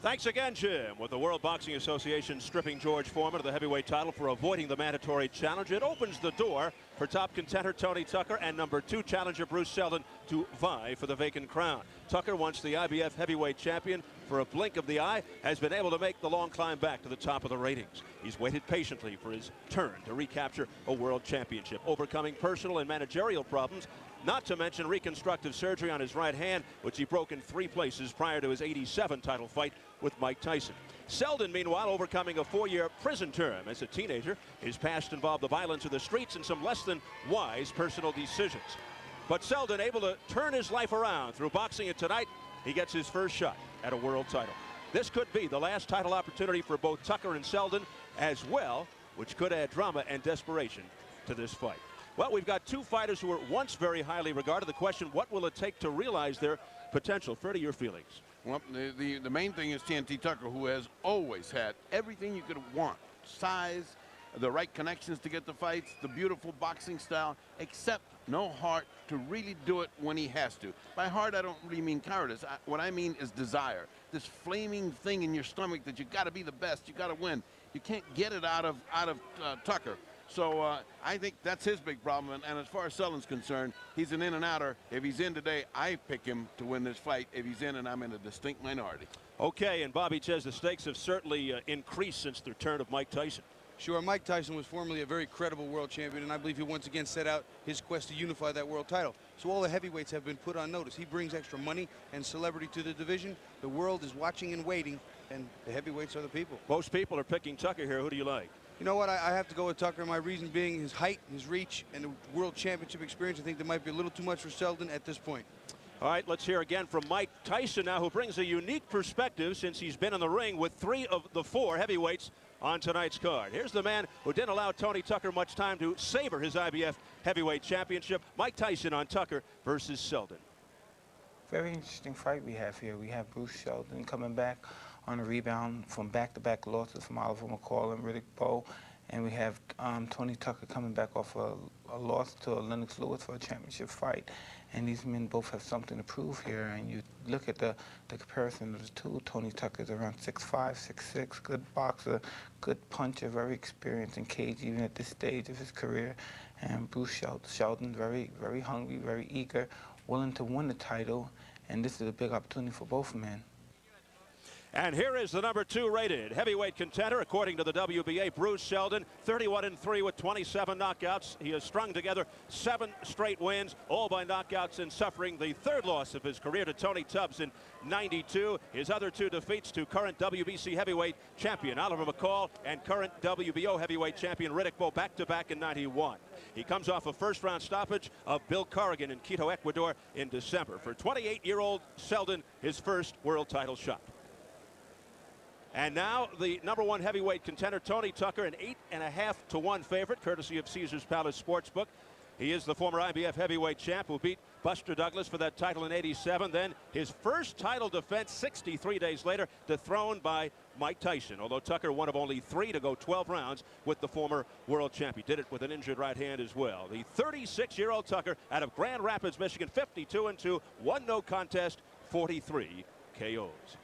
Thanks again, Jim. With the World Boxing Association stripping George Foreman of the heavyweight title for avoiding the mandatory challenge, it opens the door for top contender Tony Tucker and #2 challenger Bruce Seldon to vie for the vacant crown. Tucker, once the IBF heavyweight champion, for a blink of the eye, has been able to make the long climb back to the top of the ratings. He's waited patiently for his turn to recapture a world championship, overcoming personal and managerial problems, not to mention reconstructive surgery on his right hand, which he broke in 3 places prior to his '87 title fight with Mike Tyson. Seldon, meanwhile, overcoming a 4-year prison term as a teenager. His past involved the violence of the streets and some less than wise personal decisions. But Seldon able to turn his life around through boxing, and tonight he gets his first shot at a world title. This could be the last title opportunity for both Tucker and Seldon as well, which could add drama and desperation to this fight. Well, we've got 2 fighters who were once very highly regarded. The question, what will it take to realize their potential? Freddie, your feelings? Well, the main thing is TNT Tucker, who has always had everything you could want. Size, the right connections to get the fights, the beautiful boxing style, except no heart to really do it when he has to. By heart, I don't really mean cowardice. What I mean is desire. This flaming thing in your stomach that you got to be the best, you got to win. You can't get it out of Tucker. So I think that's his big problem. And as far as Seldon's concerned, he's an in and outer. If he's in today, I pick him to win this fight. If he's in, and I'm in a distinct minority. Okay, and Bobby says the stakes have certainly increased since the return of Mike Tyson. Sure, Mike Tyson was formerly a very credible world champion, and I believe he once again set out his quest to unify that world title. So all the heavyweights have been put on notice. He brings extra money and celebrity to the division. The world is watching and waiting, and the heavyweights are the people. Most people are picking Tucker here. Who do you like? You know what? I have to go with Tucker. My reason being his height, his reach, and the world championship experience. I think that might be a little too much for Seldon at this point. All right, let's hear again from Mike Tyson now, who brings a unique perspective since he's been in the ring with 3 of the 4 heavyweights on tonight's card. Here's the man who didn't allow Tony Tucker much time to savor his IBF heavyweight championship. Mike Tyson on Tucker versus Seldon. Very interesting fight we have here. We have Bruce Seldon coming back on a rebound from back-to-back losses from Oliver McCall and Riddick Bowe. And we have Tony Tucker coming back off a loss to Lennox Lewis for a championship fight. And these men both have something to prove here. And you look at the comparison of the 2. Tony Tucker is around 6'5", 6'6", good boxer, good puncher, very experienced in cage even at this stage of his career. And Bruce Seldon, very, very hungry, very eager, willing to win the title. And this is a big opportunity for both men. And here is the #2 rated heavyweight contender, according to the WBA, Bruce Seldon, 31-3 with 27 knockouts. He has strung together 7 straight wins, all by knockouts, and suffering the 3rd loss of his career to Tony Tubbs in '92. His other 2 defeats to current WBC heavyweight champion Oliver McCall and current WBO heavyweight champion Riddick Bowe back-to-back in '91. He comes off a first-round stoppage of Bill Corrigan in Quito, Ecuador in December. For 28-year-old Seldon, his first world title shot. And now the #1 heavyweight contender, Tony Tucker, an 8.5 to 1 favorite, courtesy of Caesars Palace Sportsbook. He is the former IBF heavyweight champ who beat Buster Douglas for that title in '87. Then his first title defense 63 days later, dethroned by Mike Tyson, although Tucker one of only 3 to go 12 rounds with the former world champion. Did it with an injured right hand as well. The 36-year-old Tucker out of Grand Rapids, Michigan, 52-2, 1 no contest, 43 KOs.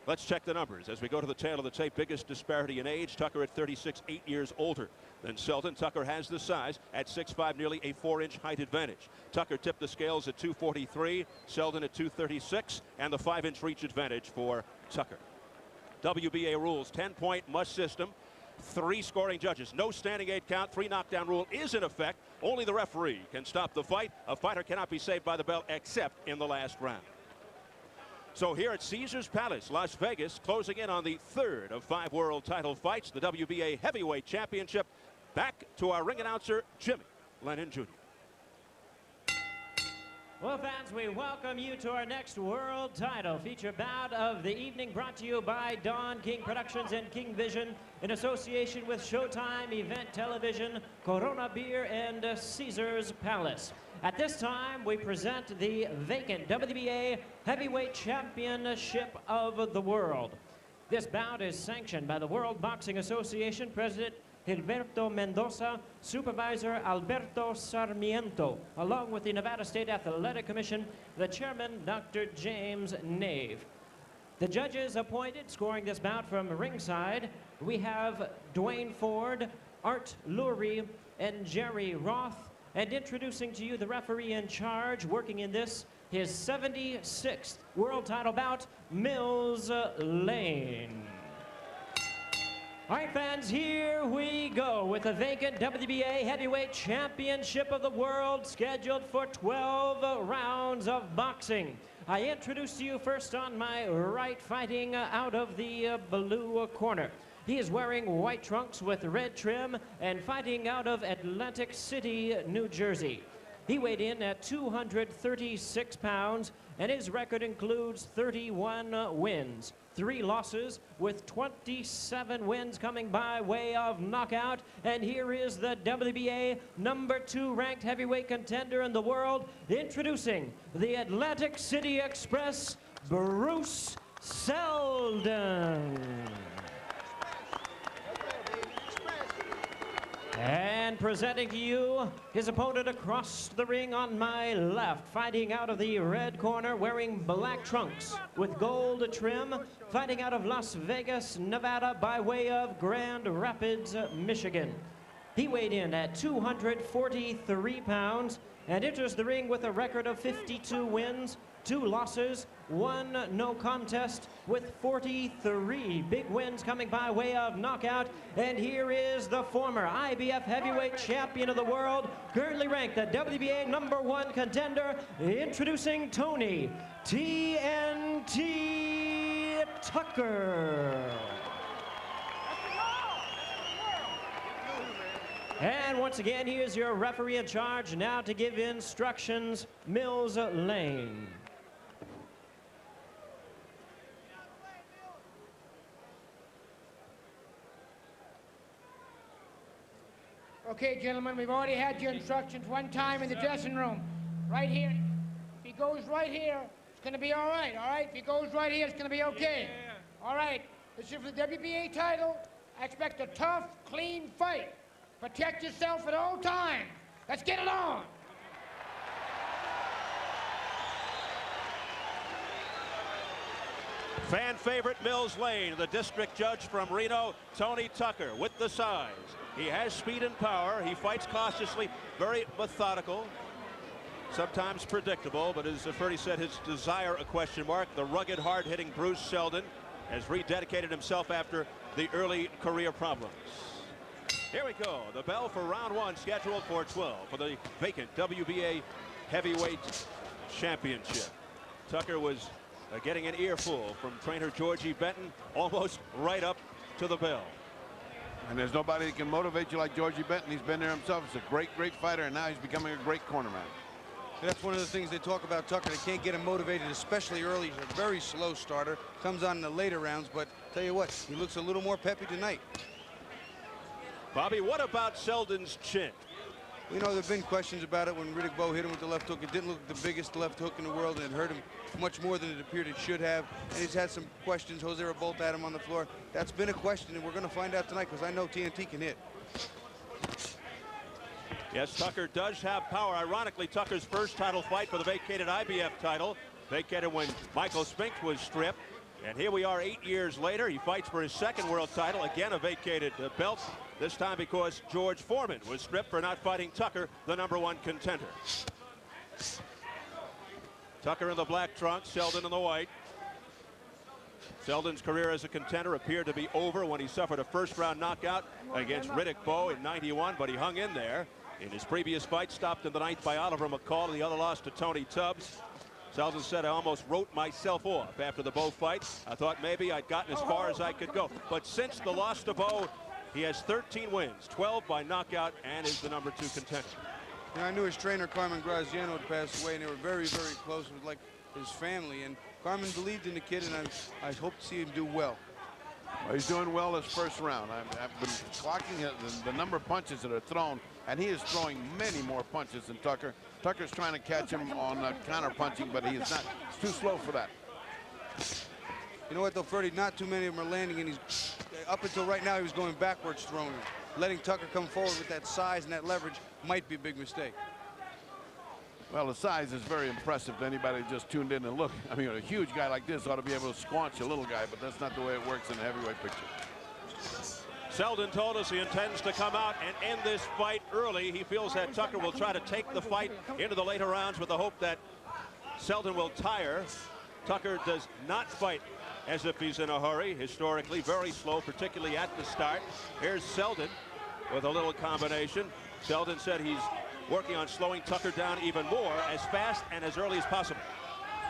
Let's check the numbers as we go to the tail of the tape. Biggest disparity in age, Tucker at 36, 8 years older than Seldon. Tucker has the size at 6'5", nearly a 4-inch height advantage. Tucker tipped the scales at 243, Seldon at 236, and the 5-inch reach advantage for Tucker. WBA rules, 10-point must system, 3 scoring judges, no standing 8 count, 3 knockdown rule is in effect. Only the referee can stop the fight. A fighter cannot be saved by the bell except in the last round. So here at Caesars Palace, Las Vegas, closing in on the 3rd of 5 world title fights, the WBA Heavyweight Championship. Back to our ring announcer, Jimmy Lennon Jr. Well, fans, we welcome you to our next world title feature bout of the evening, brought to you by Don King Productions and King Vision in association with Showtime Event Television, Corona Beer, and Caesars Palace. At this time, we present the vacant WBA Heavyweight Championship of the World. This bout is sanctioned by the World Boxing Association President Gilberto Mendoza, Supervisor Alberto Sarmiento, along with the Nevada State Athletic Commission, the Chairman, Dr. James Nave. The judges appointed scoring this bout from ringside, we have Duane Ford, Art Lurie, and Jerry Roth. And introducing to you the referee in charge, working in this, his 76th world title bout, Mills Lane. All right, fans, here we go with the vacant WBA Heavyweight Championship of the World, scheduled for 12 rounds of boxing. I introduce to you first on my right, fighting out of the blue corner. He is wearing white trunks with red trim and fighting out of Atlantic City, New Jersey. He weighed in at 236 pounds, and his record includes 31 wins, 3 losses, with 27 wins coming by way of knockout. And here is the WBA #2 ranked heavyweight contender in the world, introducing the Atlantic City Express, Bruce Seldon. And presenting to you his opponent across the ring on my left, fighting out of the red corner, wearing black trunks with gold trim, fighting out of Las Vegas, Nevada, by way of Grand Rapids, Michigan. He weighed in at 243 pounds and enters the ring with a record of 52 wins, 2 losses, 1 no contest, with 43 big wins coming by way of knockout. And here is the former IBF heavyweight champion of the world, currently ranked the WBA #1 contender, introducing Tony TNT Tucker. And once again, he is your referee in charge now to give instructions, Mills Lane. Okay, gentlemen, we've already had your instructions one time in the dressing room. Right here. If he goes right here, it's going to be all right, all right? If he goes right here, it's going to be okay. All right, this is for the WBA title. I expect a tough, clean fight. Protect yourself at all times. Let's get it on. Fan favorite Mills Lane, the district judge from Reno, Tony Tucker, with the size. He has speed and power. He fights cautiously, very methodical, sometimes predictable, but as Ferdy said, his desire a question mark. The rugged, hard-hitting Bruce Seldon has rededicated himself after the early career problems. Here we go. The bell for round 1, scheduled for 12 for the vacant WBA Heavyweight Championship. Tucker was getting an earful from trainer Georgie Benton, almost right up to the bell. And there's nobody that can motivate you like Georgie Benton. He's been there himself. He's a great, great fighter, and now he's becoming a great cornerman. That's one of the things they talk about Tucker. They can't get him motivated, especially early. He's a very slow starter. Comes on in the later rounds, but tell you what, he looks a little more peppy tonight. Bobby, what about Seldon's chin? You know, there have been questions about it when Riddick Bowe hit him with the left hook. It didn't look the biggest left hook in the world, and it hurt him much more than it appeared it should have. And he's had some questions. Jose Revolta had him on the floor. That's been a question, and we're going to find out tonight, because I know TNT can hit. Yes, Tucker does have power. Ironically, Tucker's first title fight for the vacated IBF title, vacated when Michael Spink was stripped. And here we are 8 years later. He fights for his second world title, again a vacated belt, this time because George Foreman was stripped for not fighting Tucker, the #1 contender. Tucker in the black trunks, Seldon in the white. Seldon's career as a contender appeared to be over when he suffered a first-round knockout against Riddick Bowe in '91, but he hung in there. In his previous fight, stopped in the 9th by Oliver McCall, and the other loss to Tony Tubbs. Seldon said, I almost wrote myself off after the Bowe fight. I thought maybe I'd gotten as far as I could go. But since the loss to Bowe, he has 13 wins, 12 by knockout, and is the #2 contender. And I knew his trainer, Carmen Graziano, had passed away, and they were very, very close with like his family. And Carmen believed in the kid, and I hope to see him do well. Well, he's doing well this first round. I've been clocking the number of punches that are thrown, and he is throwing many more punches than Tucker. Tucker's trying to catch him on counter punching, but he is not. It's too slow for that. You know what, though, Ferdy? Not too many of them are landing, and he's up until right now he was going backwards throwing them. Letting Tucker come forward with that size and that leverage might be a big mistake. Well, the size is very impressive to anybody who just tuned in and look. I mean, a huge guy like this ought to be able to squash a little guy, but that's not the way it works in the heavyweight picture. Seldon told us he intends to come out and end this fight early. He feels that Tucker will try to take the fight into the later rounds with the hope that Seldon will tire. Tucker does not fight as if he's in a hurry. Historically, very slow, particularly at the start. Here's Seldon with a little combination. Seldon said he's working on slowing Tucker down even more, as fast and as early as possible.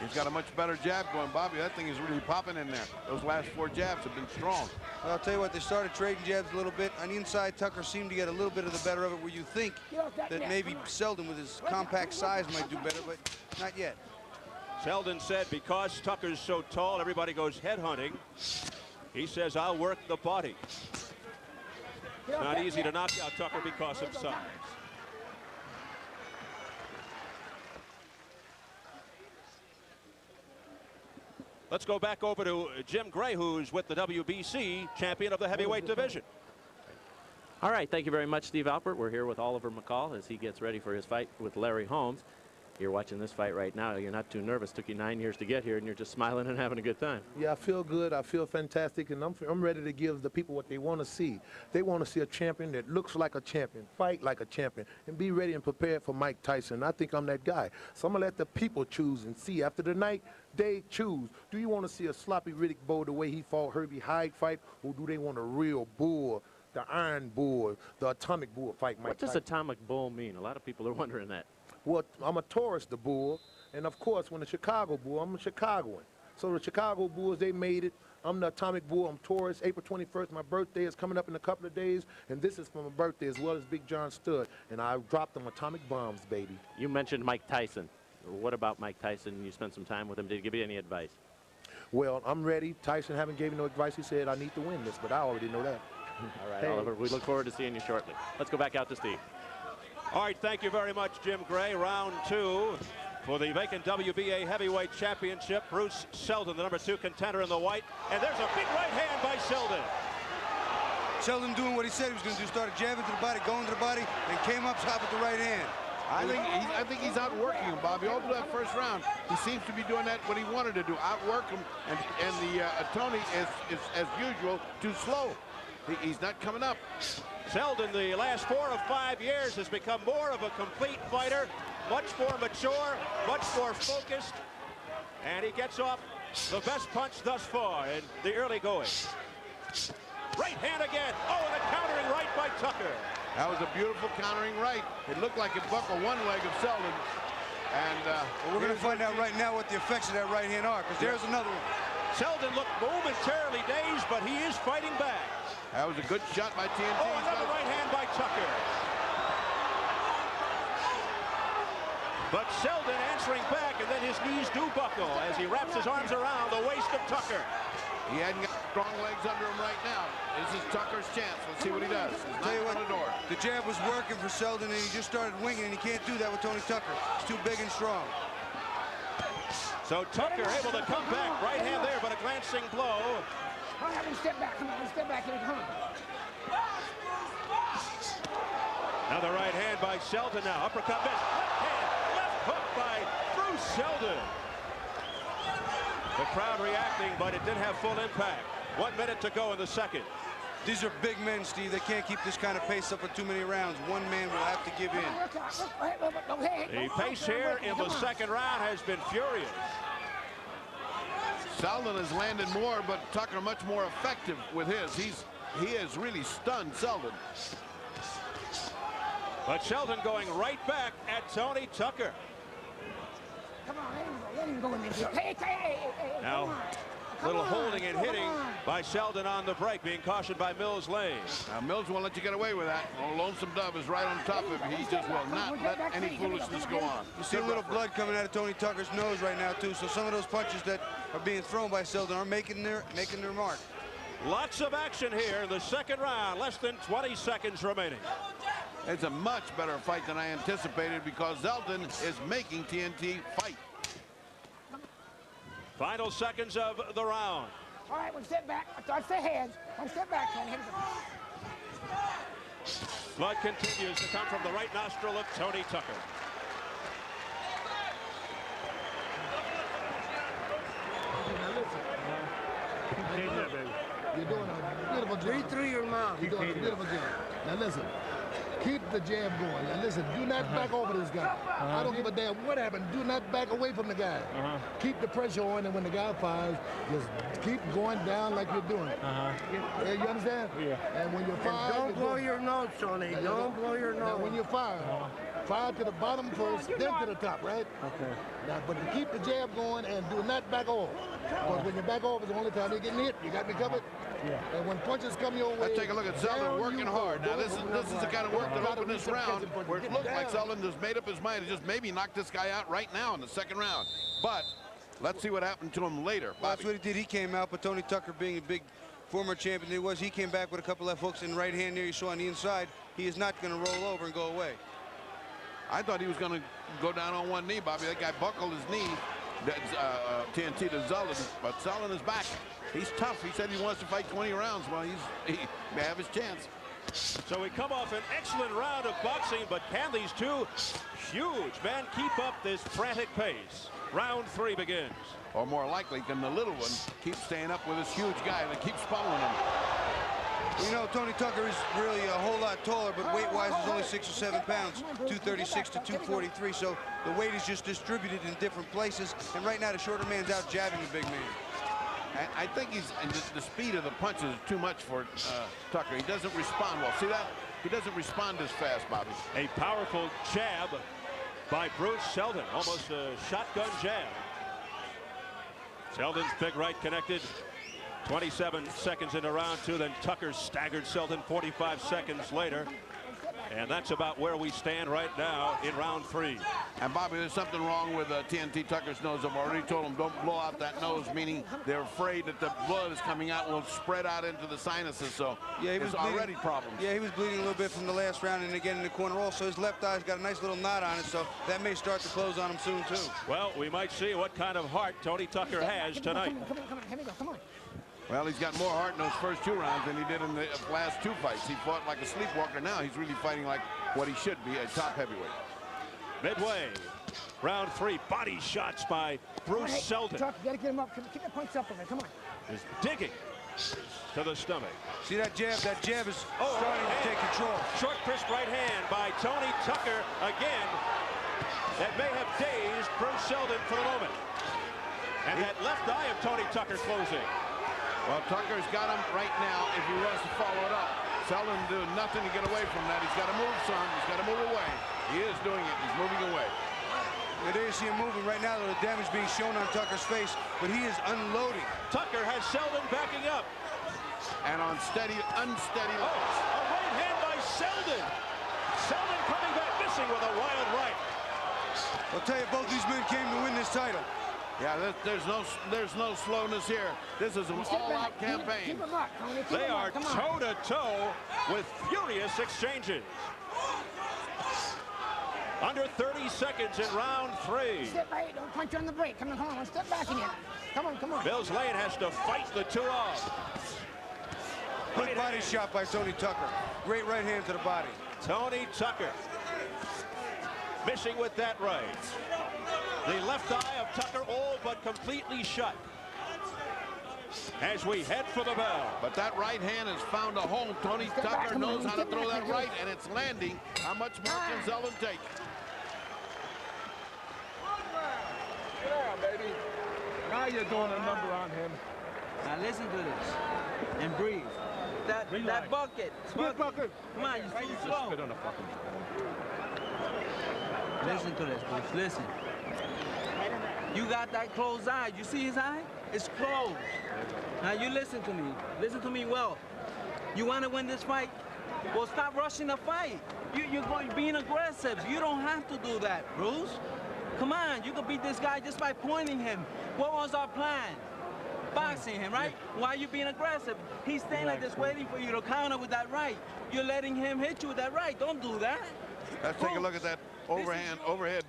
He's got a much better jab going, Bobby. That thing is really popping in there. Those last 4 jabs have been strong. Well, I'll tell you what, they started trading jabs a little bit. On the inside, Tucker seemed to get a little bit of the better of it, where you think that maybe Seldon with his compact size might do better, but not yet. Seldon said because Tucker's so tall, everybody goes headhunting. He says, I'll work the body. Not easy to knock out Tucker because of size. Let's go back over to Jim Gray, who's with the WBC champion of the heavyweight division. All right, thank you very much, Steve Alpert. We're here with Oliver McCall as he gets ready for his fight with Larry Holmes. You're watching this fight right now. You're not too nervous. Took you 9 years to get here, and you're just smiling and having a good time. Yeah, I feel good. I feel fantastic, and I'm ready to give the people what they want to see. They want to see a champion that looks like a champion, fight like a champion, and be ready and prepared for Mike Tyson. I think I'm that guy. So I'm going to let the people choose and see. After the night, they choose. Do you want to see a sloppy Riddick Bowe the way he fought Herbie Hyde fight, or do they want a real bull, the Iron Bull, the Atomic Bull fight Mike Tyson? What does Atomic Bull mean? A lot of people are wondering that. Well, I'm a Taurus, the Bull, and of course, when the Chicago Bull, I'm a Chicagoan. So the Chicago Bulls, they made it. I'm the Atomic Bull. I'm Taurus. April 21st, my birthday is coming up in a couple of days, and this is for my birthday as well as Big John Studd, and I dropped them atomic bombs, baby. You mentioned Mike Tyson. What about Mike Tyson? You spent some time with him. Did he give you any advice? Well, I'm ready. Tyson haven't given no advice. He said I need to win this, but I already know that. All right, Hey. Oliver, we look forward to seeing you shortly. Let's go back out to Steve. All right, thank you very much, Jim Gray. Round 2 for the vacant WBA Heavyweight Championship. Bruce Seldon, the number 2 contender in the white. And there's a big right hand by Seldon. Seldon doing what he said he was going to do, started jabbing to the body, going to the body, and came up top with the right hand. I think he's outworking him, Bobby. All through that first round, he seems to be doing that what he wanted to do, outwork him, and the Tony is as usual too slow. He's not coming up. Seldon, the last 4 or 5 years, has become more of a complete fighter, much more mature, much more focused, and he gets off the best punch thus far in the early going. Right hand again. Oh, and a countering right by Tucker. That was a beautiful countering right. It looked like it buckled one leg of Seldon. And well, we're going to find out right now what the effects of that right hand are, because there's another one. Seldon looked momentarily dazed, but he is fighting back. That was a good shot by TNT. Oh, another right hand by Tucker. But Seldon answering back, and then his knees do buckle as he wraps his arms around the waist of Tucker. He hadn't got strong legs under him right now. This is Tucker's chance. Let's see what he does. He's Tell you what, the door. The jab was working for Seldon, and he just started winging, and he can't do that with Tony Tucker. He's too big and strong. So Tucker able to come back. Right hand there, but a glancing blow. Come on, step back. Come on, step back here. Come on. Another right hand by Seldon now. Uppercut miss. Left hand, left hook by Bruce Seldon. The crowd reacting, but it didn't have full impact. 1 minute to go in the second. These are big men, Steve. They can't keep this kind of pace up for too many rounds. One man will have to give in. The pace here in the second round has been furious. Seldon has landed more, but Tucker much more effective with his. He has really stunned Seldon. But Seldon going right back at Tony Tucker. Come on, let him go in there. Hey, Now, little holding and hitting by Seldon on the break, being cautioned by Mills Lane. Now, Mills won't let you get away with that. Oh, Lonesome Dove is right on top of him. He just will not let any foolishness go on. You see a little blood coming out of Tony Tucker's nose right now, too. So some of those punches that are being thrown by Seldon are making their mark. Lots of action here in the second round. Less than 20 seconds remaining. It's a much better fight than I anticipated because Seldon is making TNT fight. Final seconds of the round. All right, one step back. Touch the hands. One step back, Tony. Blood continues to come from the right nostril of Tony Tucker. You're doing a beautiful job. 3-3 your mom. You're doing a beautiful job. Now listen, keep the jab going. Now listen, do not back over this guy. I don't give a damn what happened. Do not back away from the guy. Keep the pressure on, and when the guy fires, just keep going down like you're doing. Yeah, you understand? Yeah. And when you're fired, don't blow your nose, Tony. Don't blow your nose. Now when you're fired, fire to the bottom first, then to the top, right? Okay. Now, but to keep the jab going and do not back off. Because when you back off is the only time you're getting hit. You got me covered? Yeah. And when punches come your way, let's take a look at Seldon working hard. Now this is the kind of work that opened this round where it looked like Seldon just made up his mind to just maybe knock this guy out right now in the second round. But let's see what happened to him later. Well, that's what he did. He came out, but Tony Tucker, being a big former champion he came back with a couple left hooks and right hand there you saw on the inside. He is not going to roll over and go away. I thought he was going to go down on one knee, Bobby. That guy buckled his knee. TNT to Seldon, but Seldon is back. He's tough. He said he wants to fight 20 rounds. Well, he may have his chance. So we come off an excellent round of boxing, but can these two huge men keep up this frantic pace? Round 3 begins. Or more likely, can the little one keep staying up with this huge guy that keeps following him? You know, Tony Tucker is really a whole lot taller, but weight-wise is only 6 or 7 pounds, 236 to 243. So the weight is just distributed in different places. And right now, the shorter man's out jabbing the big man. I think the speed of the punches is too much for Tucker. He doesn't respond well. See that? He doesn't respond as fast, Bobby. A powerful jab by Bruce Seldon, almost a shotgun jab. Seldon's big right connected. 27 seconds into round 2, then Tucker staggered Seldon 45 seconds later. And that's about where we stand right now in round 3. And Bobby, there's something wrong with TNT Tucker's nose. I've already told him don't blow out that nose, meaning they're afraid that the blood is coming out and will spread out into the sinuses. So yeah, he was already problems. Yeah, he was bleeding a little bit from the last round, and again in the corner also. His left eye's got a nice little knot on it, so that may start to close on him soon too. Well, we might see what kind of heart Tony Tucker has tonight. Come on. Well, he's got more heart in those first 2 rounds than he did in the last 2 fights. He fought like a sleepwalker. Now he's really fighting like what he should be, a top heavyweight. Midway, round 3, body shots by Bruce Seldon. Tuck, you gotta get him up. Keep the punch up on it. Come on. Is digging to the stomach. See that jab? That jab is starting to take control. Short, crisp right hand by Tony Tucker again. That may have dazed Bruce Seldon for the moment. And that left eye of Tony Tucker closing. Well, Tucker's got him right now if he wants to follow it up. Seldon doing nothing to get away from that. He's got to move, son. He's got to move away. He is doing it. He's moving away. There you see him moving right now. The damage being shown on Tucker's face, but he is unloading. Tucker has Seldon backing up. And on unsteady legs. A right hand by Seldon. Seldon coming back, missing with a wild right. I'll tell you, both these men came to win this title. Yeah, there's no slowness here. This is an all-out campaign. Keep him up, Tony. They are toe-to-toe with furious exchanges. Under 30 seconds in round 3. Step back, don't punch on the break. Come on, step back in here. Come on. Mills Lane has to fight the 2 off. Good body shot by Tony Tucker. Great right hand to the body. Tony Tucker missing with that right. The left eye of Tucker all but completely shut as we head for the bell. But that right hand has found a home. Tony Tucker knows how to throw that right, and it's landing. How much more can Seldon take? Yeah, baby. Now you're doing a number on him. Now listen to this and breathe. That bucket. Bucket. Come on, you're too slow. Spit on the fucking. Listen to this, Bruce. Listen. You got that closed eye. You see his eye? It's closed. Now you listen to me. Listen to me well. You want to win this fight? Well, stop rushing the fight. You're being aggressive. You don't have to do that, Bruce. Come on, you can beat this guy just by pointing him. What was our plan? Boxing him, right? Why are you being aggressive? He's staying like this waiting for you to counter with that right. You're letting him hit you with that right. Don't do that. Let's take a look at that overhead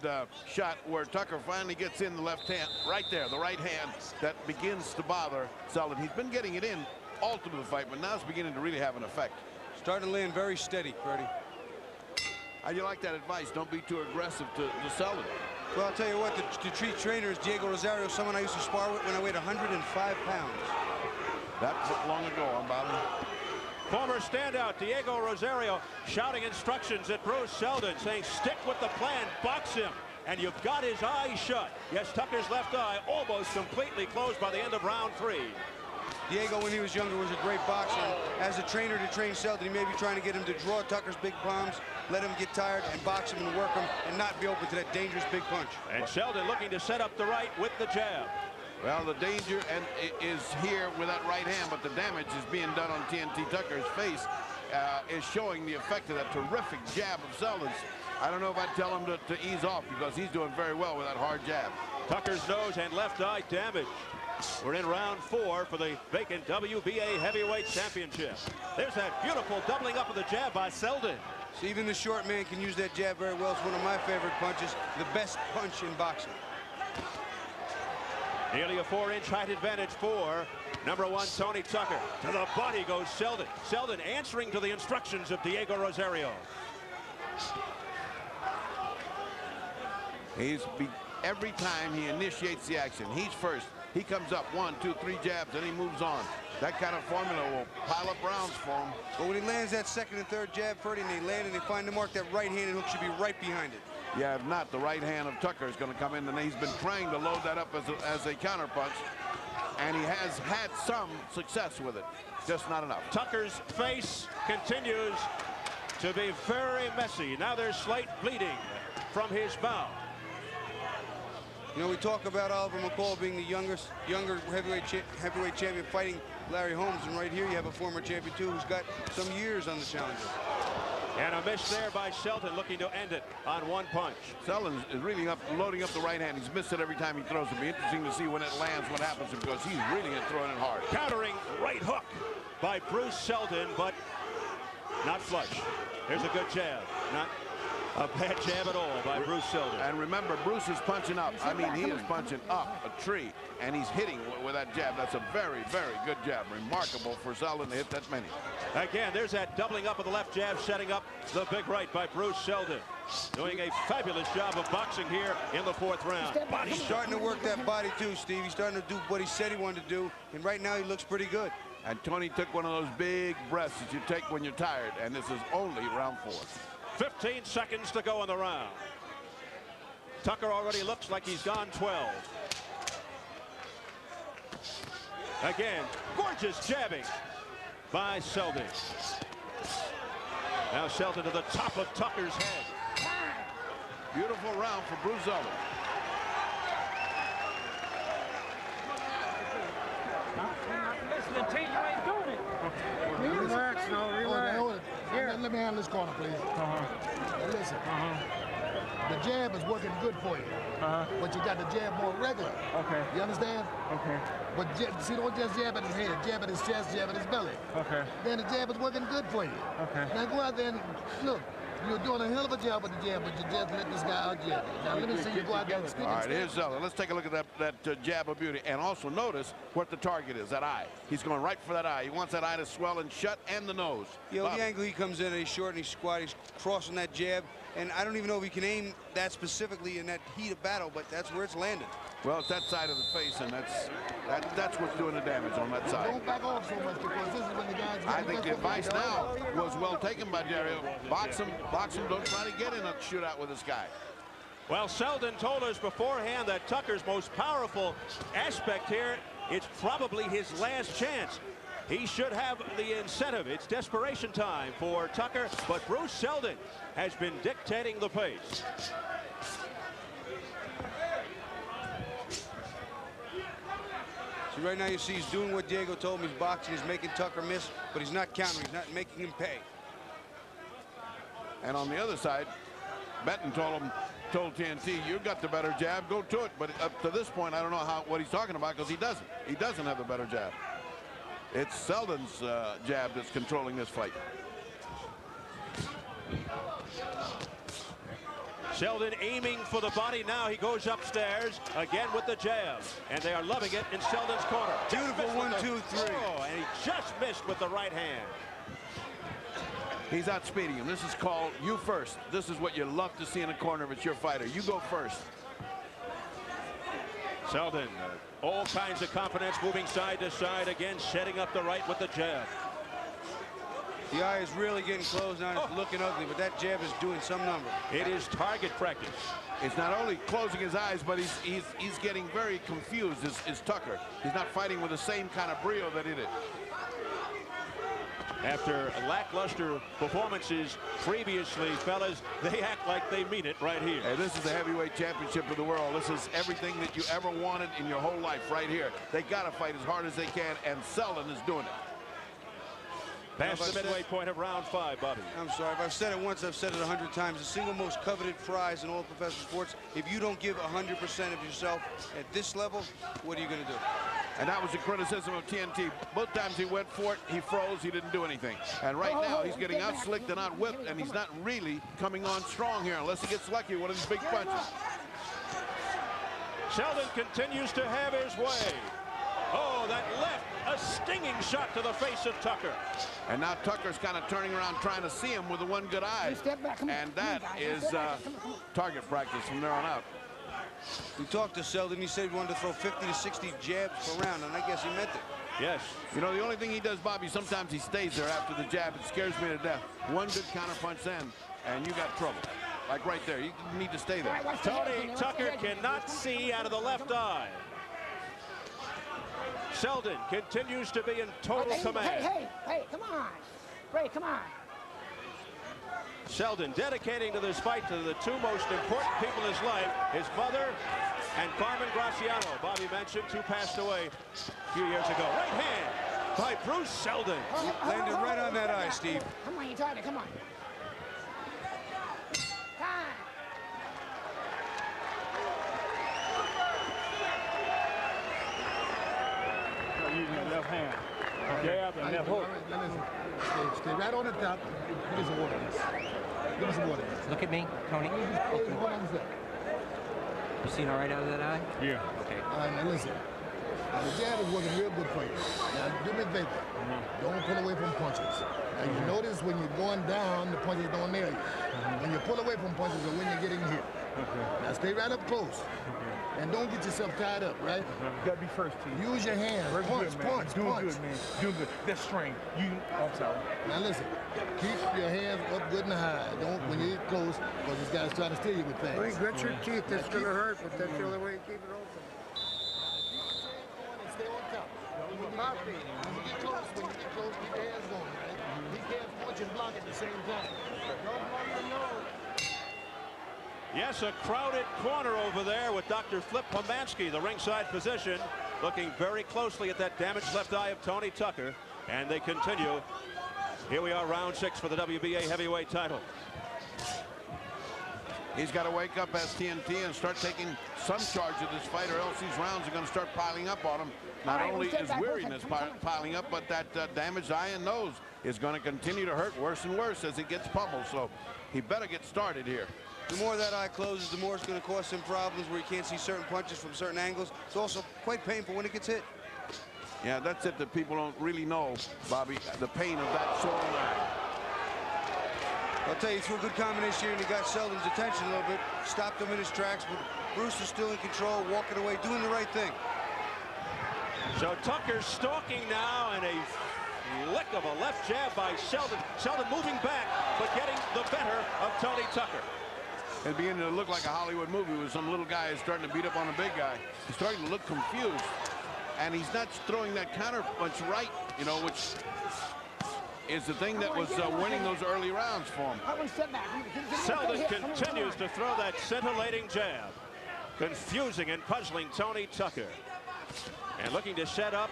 shot where Tucker finally gets in the left hand. Right there, the right hand that begins to bother Seldon. He's been getting it in all through the fight, but now it's beginning to really have an effect. Starting to land very steady, Freddie. How do you like that advice? Don't be too aggressive to Seldon. Well, I'll tell you what, the trainer is Diego Rosario, someone I used to spar with when I weighed 105 pounds. That's long ago on Bobby. Former standout Diego Rosario shouting instructions at Bruce Seldon, saying stick with the plan, box him, and you've got his eyes shut. Yes, Tucker's left eye almost completely closed by the end of round 3. Diego, when he was younger, was a great boxer. As a trainer to train Seldon, he may be trying to get him to draw Tucker's big palms, let him get tired, and box him and work him, and not be open to that dangerous big punch. And Seldon looking to set up the right with the jab. Well, the danger is here with that right hand, but the damage is being done on TNT Tucker's face, is showing the effect of that terrific jab of Seldon's. I don't know if I'd tell him to ease off, because he's doing very well with that hard jab. Tucker's nose and left eye damaged. We're in round 4 for the vacant WBA Heavyweight Championship. There's that beautiful doubling up of the jab by Seldon. So even the short man can use that jab very well. It's one of my favorite punches, the best punch in boxing. Nearly a 4-inch height advantage for number 1 Tony Tucker. To the body goes Seldon. Seldon answering to the instructions of Diego Rosario. Every time he initiates the action, he's first. He comes up 1, 2, 3 jabs, and he moves on. That kind of formula will pile up rounds for him. But when he lands that second and third jab, Ferdy, and they land and they find the mark, that right-handed hook should be right behind it. Yeah, if not, the right hand of Tucker is going to come in, and he's been trying to load that up as a counterpunch, and he has had some success with it, just not enough. Tucker's face continues to be very messy. Now there's slight bleeding from his mouth. You know, we talk about Oliver McCall being the younger heavyweight champion fighting Larry Holmes, and right here you have a former champion too who's got some years on the challenger. And a miss there by Seldon, looking to end it on 1 punch. Seldon is really loading up the right hand. He's missed it every time he throws it. It'll be interesting to see when it lands what happens, because he's really throwing it hard. Countering right hook by Bruce Seldon, but not flush. There's a good jab. Not a bad jab at all by Bruce Seldon. And remember, Bruce is punching up. I mean, he is punching up a tree, and he's hitting with that jab. That's a very, very good jab. Remarkable for Seldon to hit that many. Again, there's that doubling up of the left jab, setting up the big right by Bruce Seldon. Doing a fabulous job of boxing here in the 4th round. He's starting to work that body too, Steve. He's starting to do what he said he wanted to do, and right now he looks pretty good. And Tony took one of those big breaths that you take when you're tired, and this is only round 4. 15 seconds to go in the round. Tucker already looks like he's gone 12. Again, gorgeous jabbing by Seldon. Now Seldon to the top of Tucker's head. Beautiful round for Bruce Seldon. Listen, take you ain't doing it. Relax, no, relax. Hold it. Let me handle this corner, please. Now listen. The jab is working good for you. But you got the jab more regular. Okay. You understand? Okay. But see, don't just jab at his head, jab at his chest, jab at his belly. Okay. Then the jab is working good for you. Okay. Now go out there and look. You're doing a hell of a job with the jab, but you just let this guy out jab. Now let me see you go out there and stick. All right, here's Seldon. Let's take a look at that jab of beauty, and also notice what the target is. That eye. He's going right for that eye. He wants that eye to swell and shut, and the nose. You know, the angle he comes in, and he's short and he's squat. He's crossing that jab, and I don't even know if he can aim that specifically in that heat of battle, but that's where it's landed. Well, it's that side of the face, and that's what's doing the damage on that side. Don't back off so much, because this is when the guys. I think the advice now was well taken by Jerry. Box him. Don't try to get in a shootout with this guy. Well, Seldon told us beforehand that Tucker's most powerful aspect here, it's probably his last chance. He should have the incentive. It's desperation time for Tucker, but Bruce Seldon has been dictating the pace. So right now you see he's doing what Diego told him. He's boxing. He's making Tucker miss, but he's not countering. He's not making him pay. And on the other side, Benton told TNT, you got the better jab, go to it. But up to this point, I don't know what he's talking about, because he doesn't. He doesn't have the better jab. It's Seldon's jab that's controlling this fight. Seldon aiming for the body. Now he goes upstairs again with the jab, and they are loving it in Seldon's corner. Beautiful 1, 2, 3. Oh, and he just missed with the right hand. He's outspeeding him. This is called you first. This is what you love to see in a corner if it's your fighter. You go first. Seldon, all kinds of confidence, moving side to side, again setting up the right with the jab. The eye is really getting closed now. It's looking ugly, but that jab is doing some number. It is target practice. It's not only closing his eyes, but he's getting very confused. Is Tucker? He's not fighting with the same kind of brio that he did. After lackluster performances previously, fellas, they act like they mean it right here. Hey, this is the heavyweight championship of the world. This is everything that you ever wanted in your whole life right here. They got to fight as hard as they can, and Seldon is doing it. Past the midway point of round 5, Bobby. I'm sorry. If I've said it once, I've said it 100 times. The single most coveted prize in all professional sports. If you don't give 100% of yourself at this level, what are you going to do? And that was the criticism of TNT. Both times he went for it, he froze, he didn't do anything. And right now, he's getting out-slicked and out-whipped, and he's not really coming on strong here unless he gets lucky with one of these big punches. Seldon continues to have his way. Oh, that left, a stinging shot to the face of Tucker. And now Tucker's kind of turning around trying to see him with the one good eye. And that is target practice from there on out. We talked to Seldon. He said he wanted to throw 50 to 60 jabs per round, and I guess he meant it. Yes. You know, the only thing he does, Bobby, sometimes he stays there after the jab. It scares me to death. One good counter punch then, and you got trouble. Like right there. You need to stay there. Tony Tucker cannot see out of the left eye. Seldon continues to be in total command. Hey, come on. Ray, come on. Seldon dedicating to this fight to the two most important people in his life, his mother and Carmen Graciano. Bobby mentioned, two passed away a few years ago. Right hand by Bruce Seldon. Landed right on that eye, Steve. Come on, you tried it, come on. Time. Using the left hand. Jab and left hook. Stay right on the top. Give me some water. Give me some water. Look at me, Tony. Okay. You seen all right out of that eye? Yeah. Okay. All right, now listen. The jab is working real good for you. Now, do me a favor. Don't pull away from punches. Now, you notice when you're going down, the punches don't nail you. When you pull away from punches is when you're getting hit. Now, stay right up close. And don't get yourself tied up, right? You gotta be first, T. Use your hands. Punch. Doing good, man. Doing good. That's strength. I'm sorry. Now listen, keep your hands up good and high. Don't when you get close, because this guy's trying to steal you with things. Well, you grit your teeth. That's gonna hurt, but that's the only way to keep it open. Stay on top. When you get close, keep your hands going, right? He can't punch and block at the same time. Don't block the nose. Yes, a crowded corner over there with Dr. Flip Pomansky, the ringside physician, looking very closely at that damaged left eye of Tony Tucker. And they continue. Here we are, round 6 for the WBA heavyweight title. He's got to wake up as TNT and start taking some charge of this fight, or else these rounds are going to start piling up on him. Not only is weariness piling up, but that damaged eye and nose is going to continue to hurt worse and worse as it gets pummeled. So he better get started here. The more that eye closes, the more it's going to cause him problems where he can't see certain punches from certain angles. It's also quite painful when it gets hit. Yeah, that's it that people don't really know, Bobby, the pain of that swollen eye. I'll tell you, he threw a good combination here, and he got Seldon's attention a little bit, stopped him in his tracks, but Bruce is still in control, walking away, doing the right thing. So Tucker's stalking now, and a lick of a left jab by Seldon. Seldon moving back, but getting the better of Tony Tucker. It's beginning to look like a Hollywood movie with some little guy is starting to beat up on a big guy. He's starting to look confused. And he's not throwing that counter punch right, you know, which is the thing that was winning those early rounds for him. Seldon continues to throw that scintillating jab, confusing and puzzling Tony Tucker. And looking to set up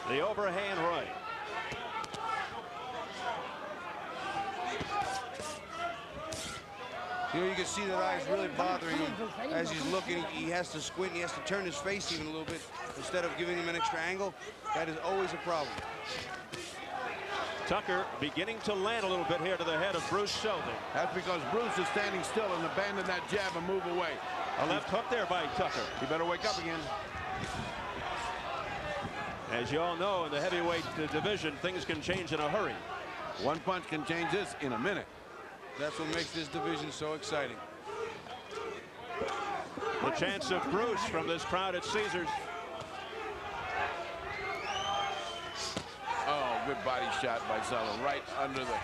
the overhand right. You know, you can see that eye is really bothering him as he's looking. He has to squint. He has to turn his face even a little bit instead of giving him an extra angle. That is always a problem. Tucker beginning to land a little bit here to the head of Bruce Seldon. That's because Bruce is standing still and abandoned that jab and move away. A left hook there by Tucker. He better wake up again. As you all know, in the heavyweight division, things can change in a hurry. One punch can change this in a minute. That's what makes this division so exciting. The chance of Bruce from this crowd at Caesars. Oh, good body shot by Seldon, right under the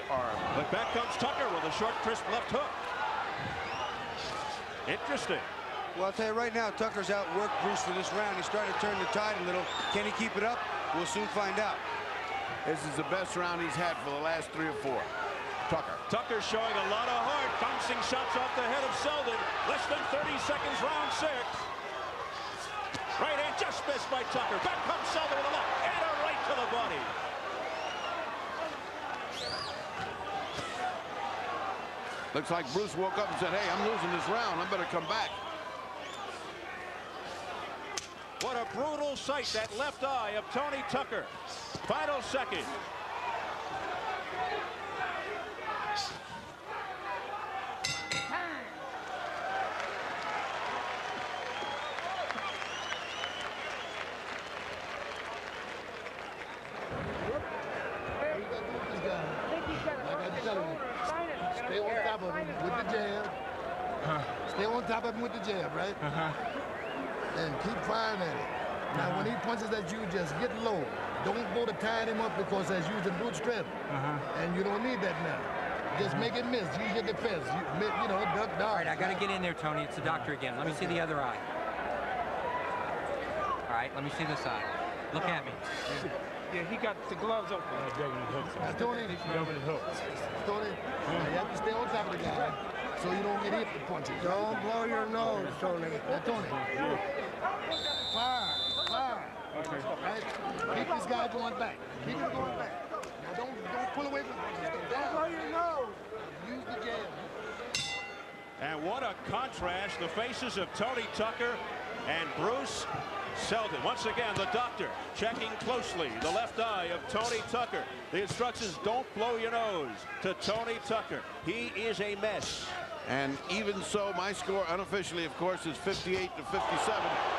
arm. But back comes Tucker with a short, crisp left hook. Interesting. Well, I'll tell you right now, Tucker's outworked Bruce for this round. He's starting to turn the tide a little. Can he keep it up? We'll soon find out. This is the best round he's had for the last 3 or 4. Tucker. Tucker showing a lot of heart. Bouncing shots off the head of Seldon. Less than 30 seconds, round 6. Right hand just missed by Tucker. Back comes Seldon with a left and a right to the body. Looks like Bruce woke up and said, hey, I'm losing this round. I better come back. What a brutal sight, that left eye of Tony Tucker. Final second. Stay on top of him with the jab. Stay on top of him with the jab, right? And keep firing at it. Now, when he punches at you, just get low. Don't go to tying him up because that's using brute strength. And you don't need that now. Just make it miss. Use your defense. You know, duck down. All right, I got to get in there, Tony. It's the doctor again. Let me see the other eye. All right, let me see this eye. Look at me. Yeah, he got the gloves open. Now, Tony, you have to stay on top of the guy so you don't get hit with punches. Don't blow your nose, Tony. Now, Tony. Fire. Okay. Right? Keep this guy going back. Keep him going back. Now, don't pull away from punches. Don't blow your nose. Use the jab. And what a contrast. The faces of Tony Tucker and Bruce Seldon. Once again, the doctor checking closely the left eye of Tony Tucker. The instructions, don't blow your nose to Tony Tucker. He is a mess. And even so, my score unofficially, of course, is 58-57.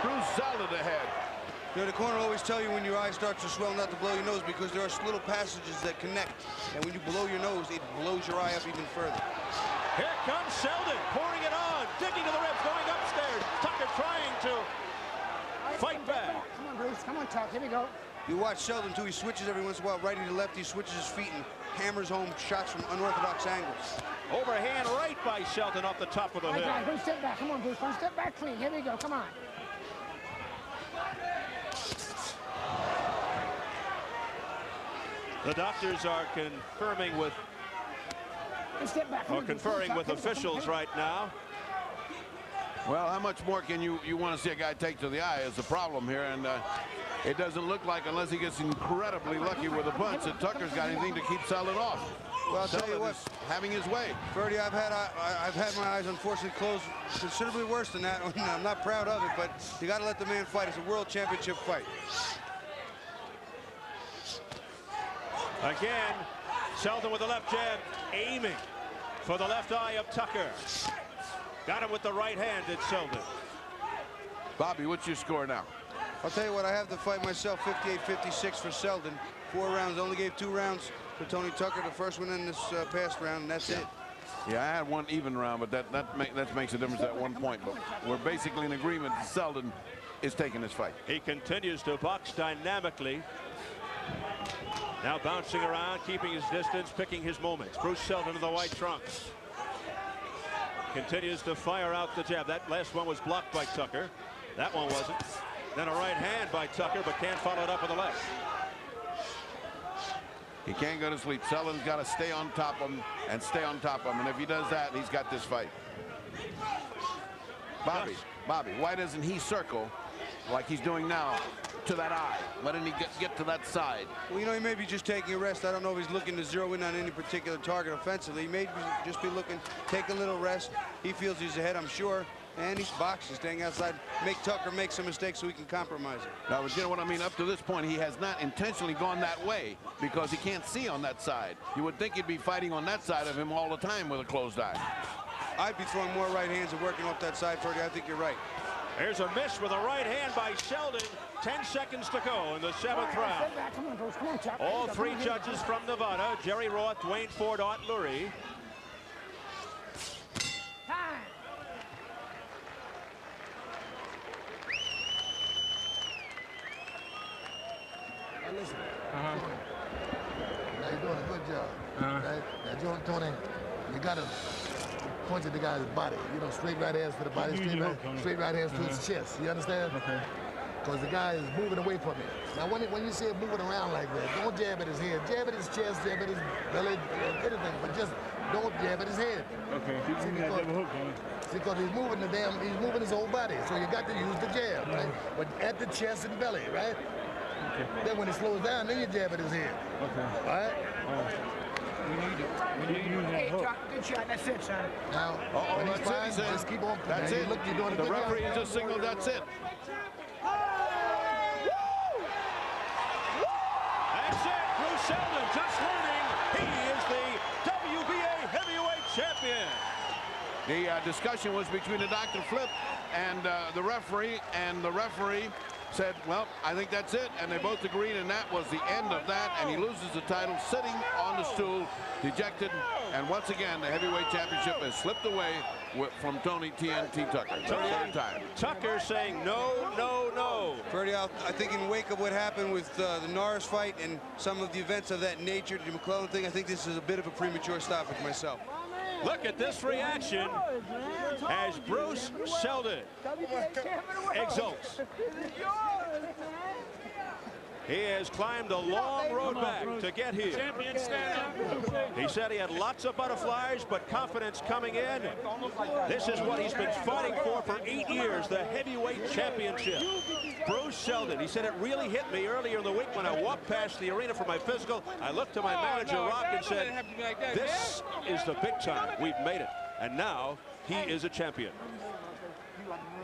Bruce Seldon ahead. You know, the corner will always tell you when your eye starts to swell not to blow your nose because there are little passages that connect. And when you blow your nose, it blows your eye up even further. Here comes Seldon, pouring it on, digging to the ribs, going upstairs. Tucker trying to fight back. Come on, Bruce. Come on, Tuck. Here we go. You watch Seldon, too. He switches every once in a while, righty to lefty. He switches his feet and hammers home shots from unorthodox angles. Overhand right by Seldon off the top of the hill. Right, one step back. Come on, Bruce. One step back clean. Here we go. Come on. The doctors are confirming with, or conferring with officials right now. Well, how much more can you want to see a guy take to the eye is the problem here, and it doesn't look like, unless he gets incredibly lucky with a punch, that Tucker's got anything to keep Seldon off. Well, I'll tell you what, having his way. Ferdy, I've had my eyes unfortunately closed considerably worse than that. I'm not proud of it, but you got to let the man fight. It's a world championship fight. Again, Seldon with the left jab, aiming for the left eye of Tucker. Got him with the right hand at Seldon. Bobby, what's your score now? I'll tell you what, I have the fight myself, 58-56 for Seldon. 4 rounds, only gave 2 rounds for Tony Tucker, the first one in this past round, and that's it. Yeah, I had one even round, but that makes a difference at 1 point. But we're basically in agreement that Seldon is taking this fight. He continues to box dynamically. Now bouncing around, keeping his distance, picking his moments. Bruce Seldon in the white trunks. Continues to fire out the jab. That last one was blocked by Tucker. That one wasn't. Then a right hand by Tucker, but can't follow it up with the left. He can't go to sleep. Seldon's got to stay on top of him and stay on top of him. And if he does that, he's got this fight. Bobby, why doesn't he circle like he's doing now to that eye? Why didn't he get to that side? Well, you know, he may be just taking a rest. I don't know if he's looking to zero in on any particular target offensively. He may just be looking, take a little rest. He feels he's ahead, I'm sure. And he's boxing, staying outside. Make Tucker make some mistakes so he can compromise it. Now, but you know what I mean? Up to this point, he has not intentionally gone that way because he can't see on that side. You would think he'd be fighting on that side of him all the time with a closed eye. I'd be throwing more right hands and working off that side, Ferdy. I think you're right. Here's a miss with a right hand by Seldon. 10 seconds to go in the 7th round. Come on, Bruce. Come on, Chuck. All 3 judges from Nevada, Jerry Roth, Duane Ford, Art Lurie. Time. Now you're doing a good job. Right? Now, Tony, you got to punch at the guy's body. You know, straight right hands to the body, straight right hands to his chest. You understand? Okay. Because the guy is moving away from it. Now, when you say moving around like that, don't jab at his head. Jab at his chest, jab at his belly, anything, but just don't jab at his head. Okay. See, because he's moving he's moving his whole body, so you got to use the jab, right? But at the chest and belly, right? Okay. Then when it slows down, then you jab at his head. Okay. All right? We need to Hey, good shot. That's it, son. Now, when he's fine, just keep on. That's it. Look, you're doing a the good referee job. just signaled that's it. That's it. Bruce Seldon just learning he is the WBA heavyweight champion. The discussion was between the Dr. Flip and the referee, said, well, I think that's it, and they both agreed, and that was the end of that, and he loses the title sitting on the stool, dejected, and once again, the heavyweight championship has slipped away from Tony TNT Tucker. Third time. Tucker saying no, no, no. Freddie, I think in wake of what happened with the Norris fight and some of the events of that nature, the McClellan thing, I think this is a bit of a premature stoppage myself. Look at this reaction as Bruce Seldon exults. He has climbed a long road back to get here. He said he had lots of butterflies, but confidence coming in. This is what he's been fighting for 8 years, the heavyweight championship. Bruce Seldon, he said it really hit me earlier in the week when I walked past the arena for my physical. I looked to my manager, Roth, and said, this is the big time. We've made it. And now he is a champion.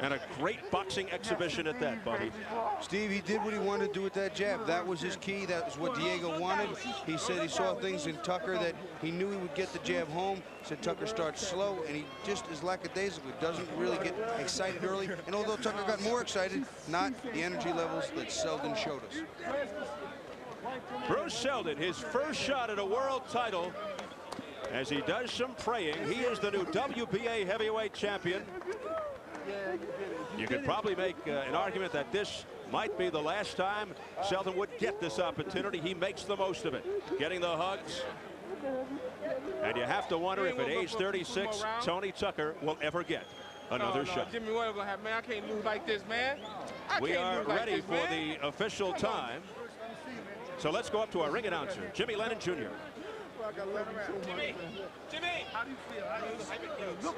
And a great boxing exhibition at that, buddy. Steve, he did what he wanted to do with that jab. That was his key. That was what Diego wanted. He said he saw things in Tucker that he knew he would get the jab home. Said Tucker starts slow, and he just is lackadaisical. Doesn't really get excited early. And although Tucker got more excited, not the energy levels that Seldon showed us. Bruce Seldon, his first shot at a world title. As he does some praying, he is the new WBA heavyweight champion. You could probably make an argument that this might be the last time Seldon would get this opportunity. He makes the most of it, getting the hugs. And you have to wonder if at age 36, Tony Tucker will ever get another shot. Jimmy, what gonna happen, man? I can't lose like this, man. We are ready for the official time. So let's go up to our ring announcer, Jimmy Lennon Jr. Jimmy, how do you feel?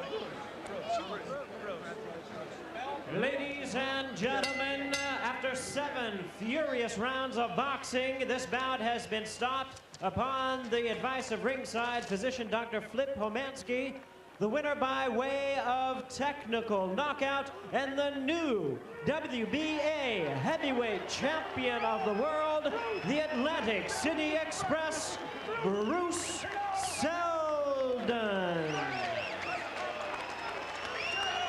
Ladies and gentlemen, after 7 furious rounds of boxing, this bout has been stopped upon the advice of ringside physician Dr. Flip Homansky. The winner by way of technical knockout and the new WBA heavyweight champion of the world, the Atlantic City Express, Bruce Seldon.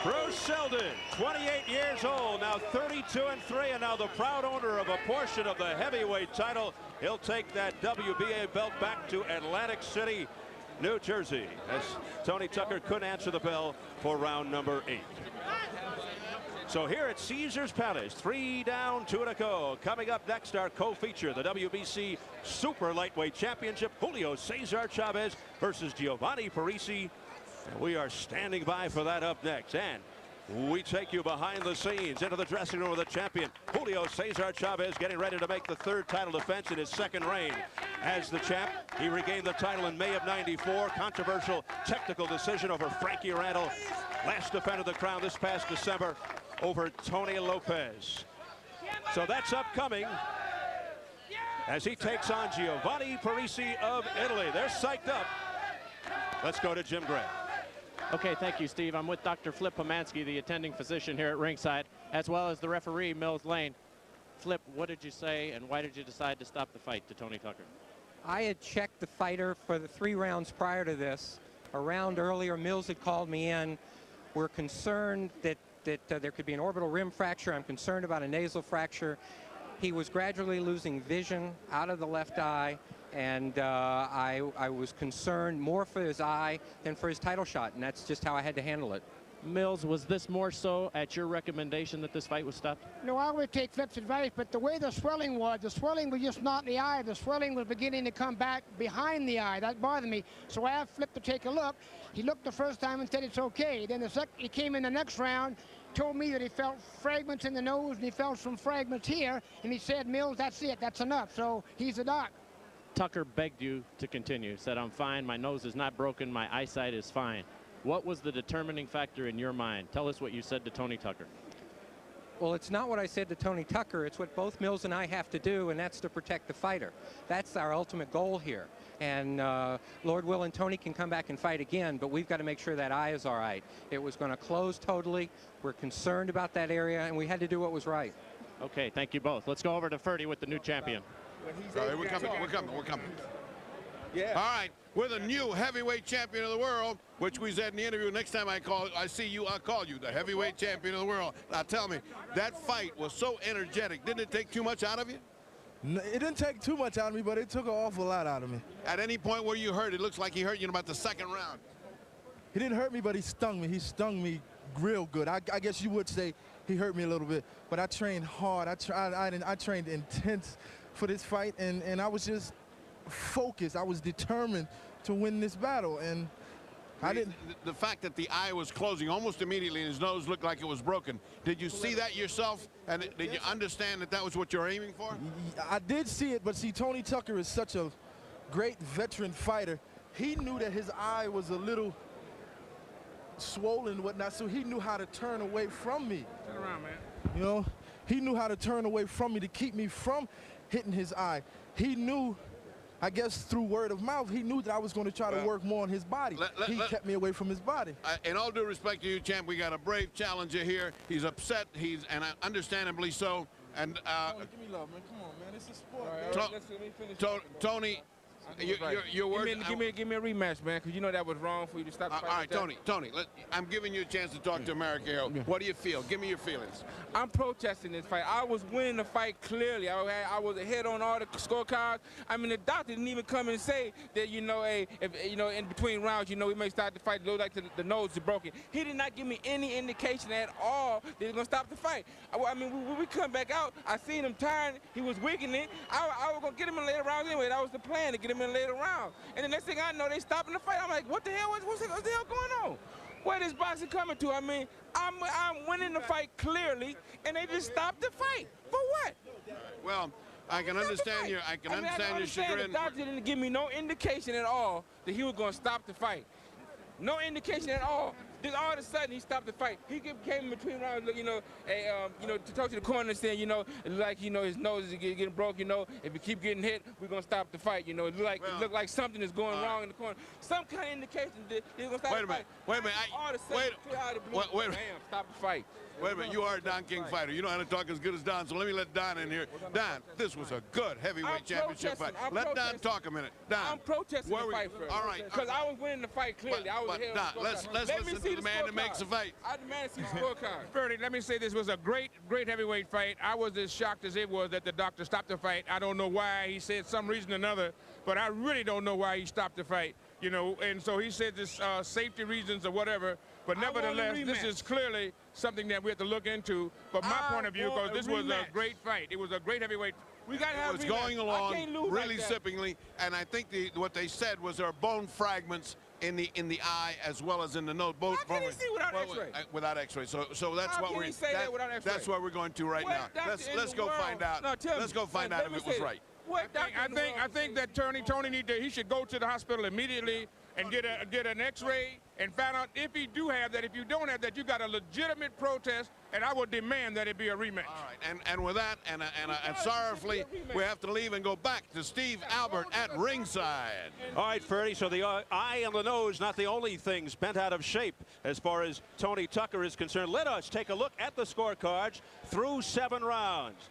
Bruce Seldon, 28 years old, now 32-3, and now the proud owner of a portion of the heavyweight title. He'll take that WBA belt back to Atlantic City, New Jersey, as Tony Tucker couldn't answer the bell for round number 8. So here at Caesars Palace, 3 down, 2 to go. Coming up next, our co-feature, the WBC Super Lightweight Championship, Julio Cesar Chavez versus Giovanni Parisi. And we are standing by for that up next. And we take you behind the scenes into the dressing room of the champion, Julio Cesar Chavez, getting ready to make the 3rd title defense in his 2nd reign as the champ. He regained the title in May of '94. Controversial technical decision over Frankie Randall. Last defended the crown this past December over Tony Lopez. So that's upcoming as he takes on Giovanni Parisi of Italy. They're psyched up. Let's go to Jim Gray. Okay, thank you, Steve. I'm with Dr. Flip Homansky, the attending physician here at ringside, as well as the referee, Mills Lane. Flip, what did you say, and why did you decide to stop the fight to Tony Tucker? I had checked the fighter for the 3 rounds prior to this. A round earlier, Mills had called me in. We're concerned that there could be an orbital rim fracture. I'm concerned about a nasal fracture. He was gradually losing vision out of the left eye, and I was concerned more for his eye than for his title shot, and that's just how I had to handle it. Mills, was this more so at your recommendation that this fight was stopped? No, I would take Flip's advice, but the way the swelling was just not in the eye. The swelling was beginning to come back behind the eye. That bothered me. So I asked Flip to take a look. He looked the first time and said it's okay. Then he came in the next round, told me that he felt fragments in the nose and he felt some fragments here, and he said, Mills, that's it, that's enough. So he's a doc. Tucker begged you to continue, said, I'm fine, my nose is not broken, my eyesight is fine. What was the determining factor in your mind? Tell us what you said to Tony Tucker. Well, it's not what I said to Tony Tucker. It's what both Mills and I have to do, and that's to protect the fighter. That's our ultimate goal here. And Lord willing, Tony can come back and fight again, but we've got to make sure that eye is all right. It was going to close totally. We're concerned about that area, and we had to do what was right. Okay, thank you both. Let's go over to Ferdy with the new champion. All right, we're coming. Yeah. All right, we're the new heavyweight champion of the world, which we said in the interview. Next time I see you, I'll call you the heavyweight champion of the world. Now tell me, that fight was so energetic. Didn't it take too much out of you? No, it didn't take too much out of me, but it took an awful lot out of me. At any point where you hurt, it looks like he hurt you in about the second round. He didn't hurt me, but he stung me. He stung me real good. I guess you would say he hurt me a little bit, but I trained hard. I trained intense for this fight, and I was just focused. I was determined to win this battle, and I didn't. The fact that the eye was closing almost immediately and his nose looked like it was broken. Did you see that yourself? And did you understand that that was what you're aiming for? I did see it, but see, Tony Tucker is such a great veteran fighter. He knew that his eye was a little swollen and whatnot, so he knew how to turn away from me. Turn around, man. You know, he knew how to turn away from me to keep me from hitting his eye. He knew, I guess through word of mouth, he knew that I was going to try to work more on his body. He kept me away from his body. In all due respect to you, champ, we got a brave challenger here. He's upset, and understandably so. And give me love, man. Come on, man. It's a sport. Tony, your word. Give me a rematch, man, because you know that was wrong for you to stop the fight. All right, Tony, I'm giving you a chance to talk to America here. What do you feel? Give me your feelings. I'm protesting this fight. I was winning the fight clearly. I was ahead on all the scorecards. I mean, the doctor didn't even come and say that, you know, if you know, in between rounds, you know, we may start the fight, look like the nose is broken. He did not give me any indication at all that he was going to stop the fight. I mean, when we come back out, I seen him tired. He was weakening. I was going to get him in later rounds anyway. That was the plan, to get him in later rounds. And the next thing I know, they stopping the fight. I'm like, what the hell? What's the hell going on? Where is boxing coming to? I mean, I'm winning the fight clearly, and they just stopped the fight. For what? Well, I can understand your chagrin. The doctor didn't give me no indication at all that he was going to stop the fight. No indication at all. Then all of a sudden he stopped the fight. He came in between rounds, you know, to talk to the corner and saying, you know, like, you know, his nose is getting broke. You know, if you keep getting hit, we're gonna stop the fight. You know, it looked like something is going wrong in the corner. Some kind of indication that he's gonna stop the fight. Wait a minute. All of a sudden, bam, stop the fight. Wait a minute, you are a Don King fighter. You know how to talk as good as Don, so let me let Don in here. Don, this was a good heavyweight championship fight. Let Don talk a minute. Don, I'm protesting the fight first. All right. Because I was winning the fight clearly. I was ahead Don, let's listen to the man that makes the fight. I demand to see the scorecard. Ferdy, let me say this was a great heavyweight fight. I was as shocked as it was that the doctor stopped the fight. I don't know why. He said some reason or another, but I really don't know why he stopped the fight. You know, and so he said this safety reasons or whatever. But nevertheless, this is clearly something that we have to look into. But my point of view, because this was a great fight. It was a great heavyweight. We got to have it was going along really zippingly, and I think what they said was there are bone fragments in the eye as well as in the nose. Both. How can you see without X-ray? Without X-ray. So that's what we're. That's what we're going to right now. Let's go find out. Let's go find out if it was right. I think that Tony he should go to the hospital immediately and get an X-ray and find out if he do have that. If you don't have that, you got a legitimate protest, and I will demand that it be a rematch. All right, and with that, and sorrowfully, we have to leave and go back to Steve Albert at ringside. All right, Ferdy, so the eye and the nose, not the only things bent out of shape as far as Tony Tucker is concerned. Let us take a look at the scorecards through 7 rounds.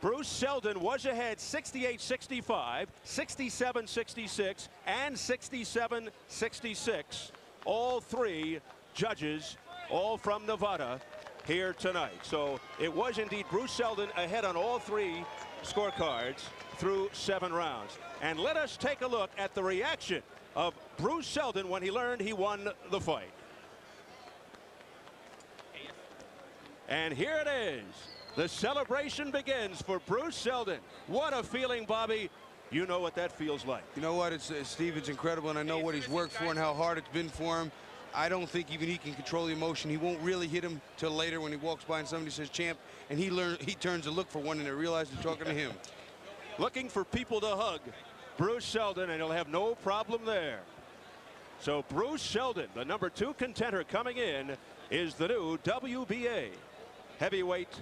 Bruce Seldon was ahead 68-65, 67-66, and 67-66. All 3 judges, all from Nevada, here tonight. So it was indeed Bruce Seldon ahead on all 3 scorecards through 7 rounds. And let us take a look at the reaction of Bruce Seldon when he learned he won the fight. And here it is. The celebration begins for Bruce Seldon. What a feeling, Bobby. You know what that feels like. You know what, Steve, it's incredible, and I know what he's worked for and how hard it's been for him. I don't think even he can control the emotion. He won't really hit him till later when he walks by and somebody says champ, and he turns to look for one and they realize they're talking to him. Looking for people to hug Bruce Seldon, and he'll have no problem there. So Bruce Seldon, the #2 contender coming in, is the new WBA heavyweight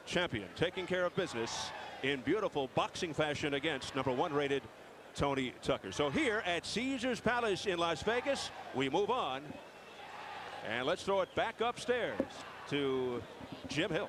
champion, taking care of business in beautiful boxing fashion against #1 rated Tony Tucker. So here at Caesars Palace in Las Vegas, we move on, and let's throw it back upstairs to Jim Hill.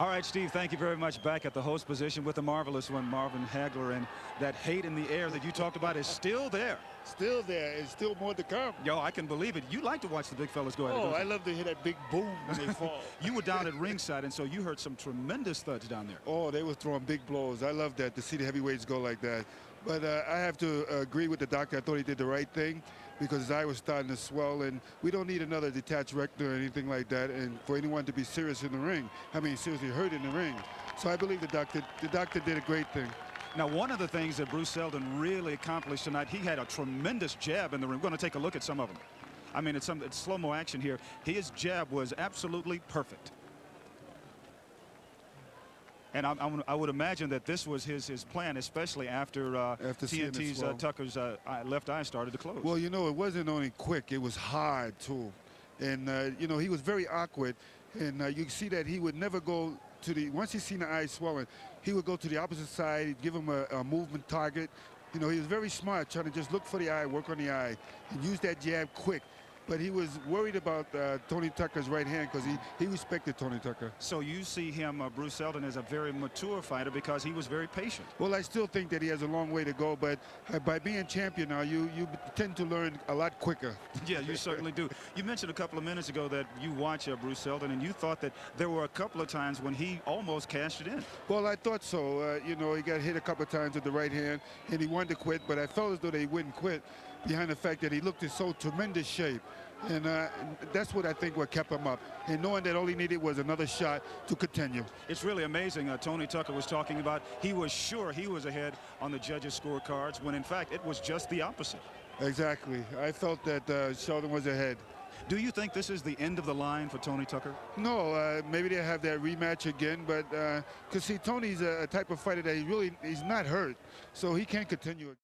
All right, Steve, thank you very much. Back at the host position with the marvelous one, Marvin Hagler, and that hate in the air that you talked about is still there. Still there, and still more to come. Yo, I can believe it. You like to watch the big fellas go at it. Oh, I love to hear that big boom when they fall. You were down at ringside, and so you heard some tremendous thuds down there. Oh, they were throwing big blows. I love that, to see the heavyweights go like that. But I have to agree with the doctor. I thought he did the right thing, because his eye was starting to swell, and we don't need another detached retina or anything like that, and for anyone to be serious in the ring. I mean, seriously hurt in the ring. So I believe the doctor did a great thing. Now, one of the things that Bruce Seldon really accomplished tonight, he had a tremendous jab in the ring. We're going to take a look at some of them. I mean, it's slow-mo action here. His jab was absolutely perfect. And I would imagine that this was his plan, especially after TNT's Tucker's left eye started to close. Well, you know, it wasn't only quick, it was hard, too. And, you know, he was very awkward. And you see that he would never go to the, once he's seen the eye swelling, he would go to the opposite side, he'd give him a movement target. You know, he was very smart, trying to just look for the eye, work on the eye, and use that jab quick. But he was worried about Tony Tucker's right hand, because he respected Tony Tucker. So you see him, Bruce Seldon, as a very mature fighter because he was very patient. Well, I still think that he has a long way to go, but by being champion now, you tend to learn a lot quicker. Yeah, you certainly do. You mentioned a couple of minutes ago that you watch Bruce Seldon, and you thought that there were a couple of times when he almost cashed it in. Well, I thought so. You know, he got hit a couple of times with the right hand, and he wanted to quit, but I felt as though they wouldn't quit behind the fact that he looked in so tremendous shape. And that's what I think what kept him up, and knowing that all he needed was another shot to continue. It's really amazing. Tony Tucker was talking about he was sure he was ahead on the judges' scorecards, when in fact it was just the opposite. Exactly. I felt that Sheldon was ahead. Do you think this is the end of the line for Tony Tucker? No, maybe they'll have that rematch again, but because see, Tony's a type of fighter that he's not hurt, so he can't continue.